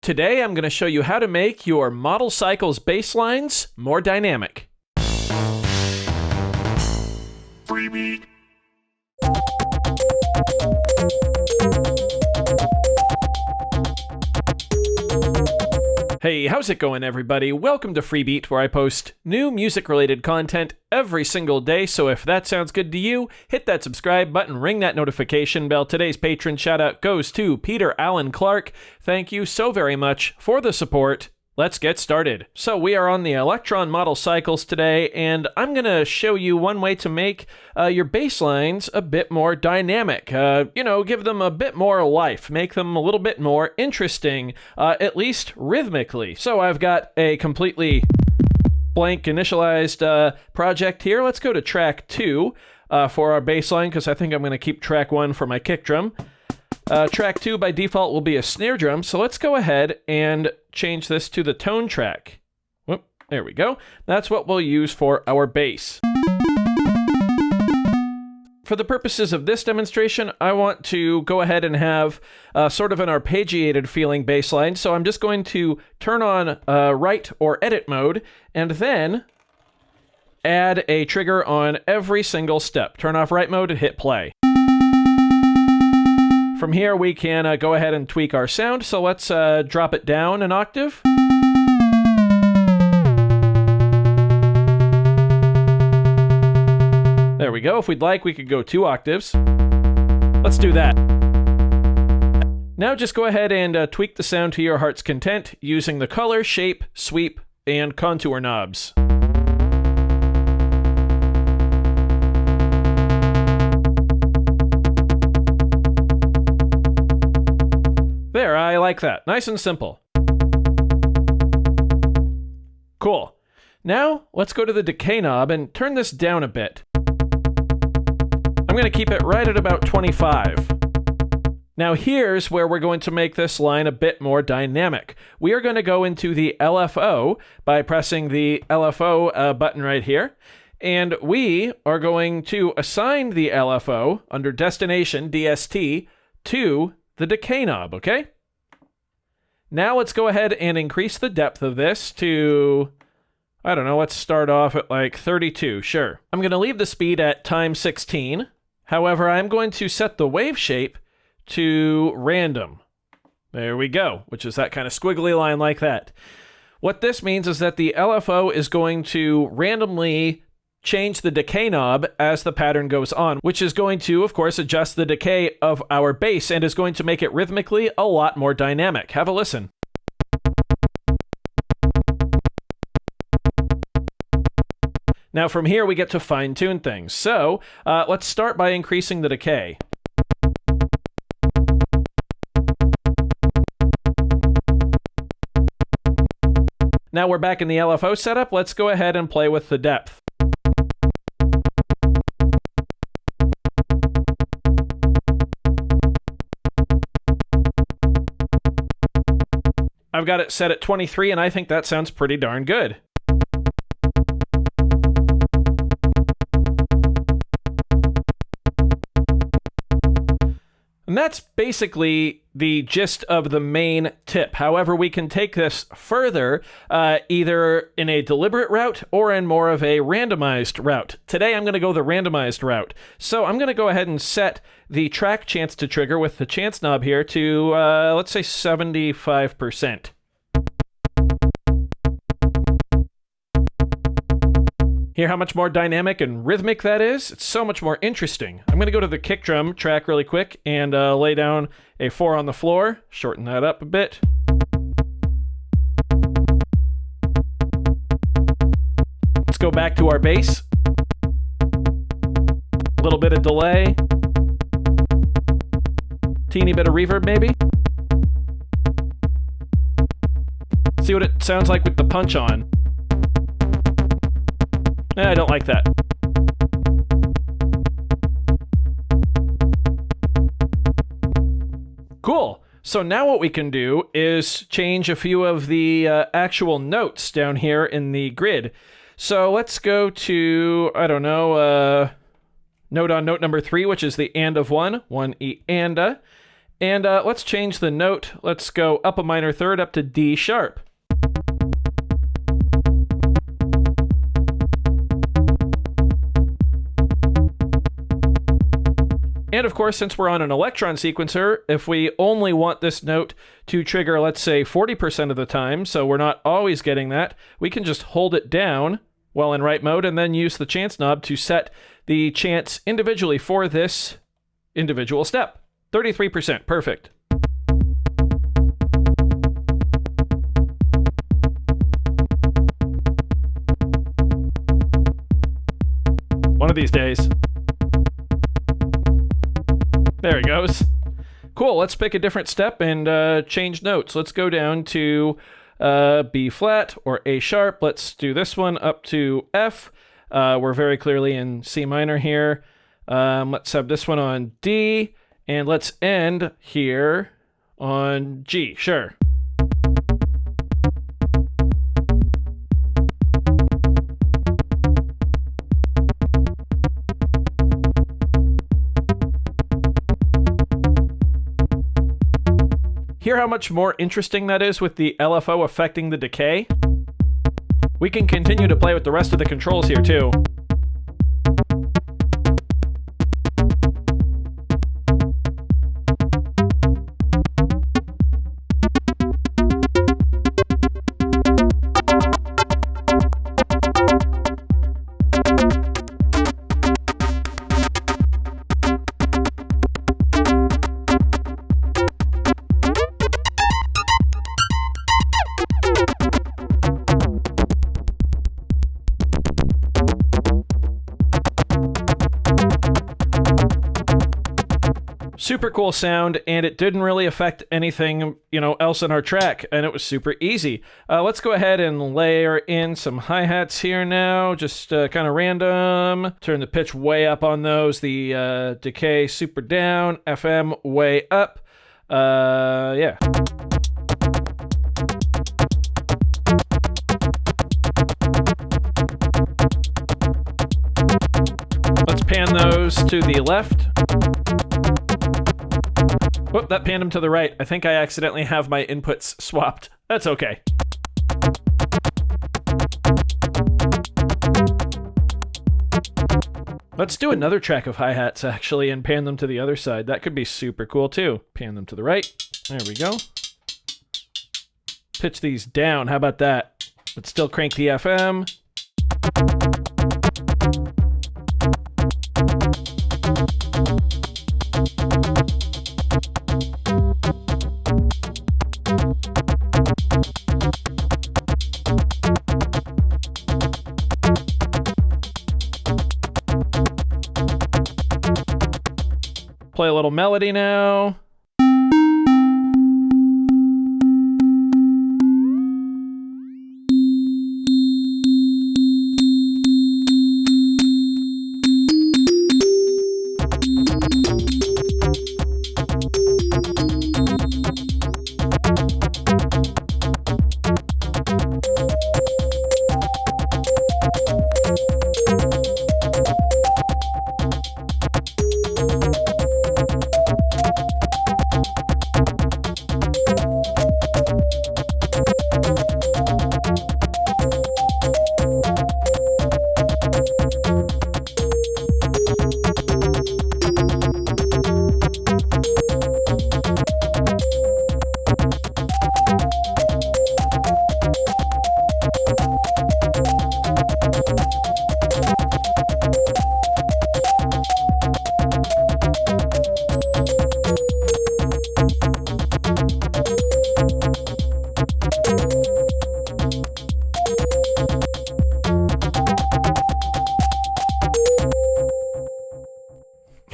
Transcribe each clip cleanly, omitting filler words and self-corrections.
Today I'm going to show you how to make your model cycles basslines more dynamic. Freebie. Hey, how's it going, everybody? Welcome to Freebeat, where I post new music-related content every single day, so if that sounds good to you, hit that subscribe button, ring that notification bell. Today's patron shout-out goes to Peter Allen Clark. Thank you so very much for the support. Let's get started. So we are on the Electron model cycles today, and I'm going to show you one way to make your basslines a bit more dynamic. Give them a bit more life, make them a little bit more interesting, at least rhythmically. So I've got a completely blank initialized project here. Let's go to track 2 for our bassline, because I think I'm going to keep track 1 for my kick drum. Track 2 by default will be a snare drum, so let's go ahead and change this to the tone track. Whoop, there we go. That's what we'll use for our bass. For the purposes of this demonstration, I want to go ahead and have sort of an arpeggiated feeling bass line, so I'm just going to turn on write or edit mode, and then add a trigger on every single step. Turn off write mode and hit play. From here, we can go ahead and tweak our sound, so let's drop it down an octave. There we go. If we'd like, we could go 2 octaves. Let's do that. Now just go ahead and tweak the sound to your heart's content using the color, shape, sweep, and contour knobs. There, I like that. Nice and simple. Cool. Now, let's go to the decay knob and turn this down a bit. I'm going to keep it right at about 25. Now here's where we're going to make this line a bit more dynamic. We are going to go into the LFO by pressing the LFO button right here. And we are going to assign the LFO under Destination, DST, to the decay knob, okay? Now let's go ahead and increase the depth of this to, I don't know, let's start off at like 32, sure. I'm going to leave the speed at time 16. However, I'm going to set the wave shape to random. There we go, which is that kind of squiggly line like that. What this means is that the LFO is going to randomly change the decay knob as the pattern goes on, which is going to, of course, adjust the decay of our bass and is going to make it rhythmically a lot more dynamic. Have a listen. Now from here we get to fine-tune things. So let's start by increasing the decay. Now we're back in the LFO setup. Let's go ahead and play with the depth. I've got it set at 23, and I think that sounds pretty darn good. And that's basically the gist of the main tip. However, we can take this further, either in a deliberate route or in more of a randomized route. Today, I'm going to go the randomized route. So I'm going to go ahead and set the track chance to trigger with the chance knob here to, let's say 75%. Hear how much more dynamic and rhythmic that is? It's so much more interesting. I'm going to go to the kick drum track really quick and lay down a 4 on the floor. Shorten that up a bit. Let's go back to our bass. A little bit of delay. Teeny bit of reverb maybe. See what it sounds like with the punch on. I don't like that. Cool. So now what we can do is change a few of the actual notes down here in the grid. So let's go to, I don't know, note on note number 3, which is the and of 1, 1 E and a. And let's change the note. Let's go up a minor third up to D sharp. And of course, since we're on an electron sequencer, if we only want this note to trigger, let's say 40% of the time, so we're not always getting that, we can just hold it down while in write mode and then use the chance knob to set the chance individually for this individual step. 33%, perfect. One of these days. There he goes. Cool, let's pick a different step and change notes. Let's go down to B flat or A sharp. Let's do this one up to F. We're very clearly in C minor here. Let's have this one on D, and let's end here on G, sure. Hear how much more interesting that is with the LFO affecting the decay? We can continue to play with the rest of the controls here too. Super cool sound, and it didn't really affect anything, else in our track, and it was super easy. Let's go ahead and layer in some hi-hats here now, just kind of random. Turn the pitch way up on those, the decay super down, FM way up. Yeah. Let's pan those to the left. Whoop, that panned him to the right. I think I accidentally have my inputs swapped. That's okay. Let's do another track of hi-hats, actually, and pan them to the other side. That could be super cool, too. Pan them to the right. There we go. Pitch these down. How about that? But still crank the FM. Play a little melody now.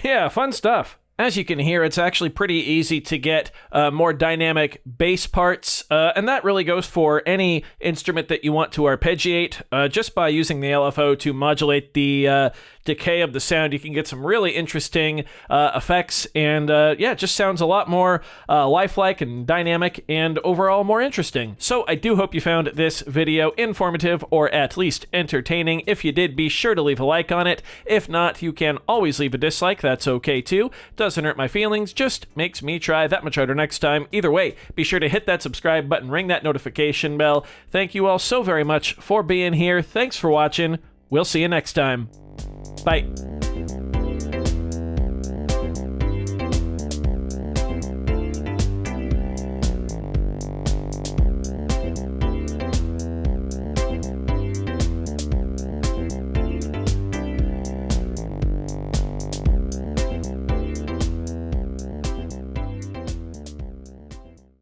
Yeah, fun stuff. As you can hear, it's actually pretty easy to get more dynamic bass parts, and that really goes for any instrument that you want to arpeggiate, just by using the LFO to modulate the decay of the sound, you can get some really interesting effects, and yeah, it just sounds a lot more lifelike and dynamic and overall more interesting. So I do hope you found this video informative or at least entertaining. If you did, be sure to leave a like on it. If not, you can always leave a dislike. That's okay too. Doesn't hurt my feelings, just makes me try that much harder next time. Either way, be sure to hit that subscribe button, ring that notification bell. Thank you all so very much for being here. Thanks for watching. We'll see you next time. Bye.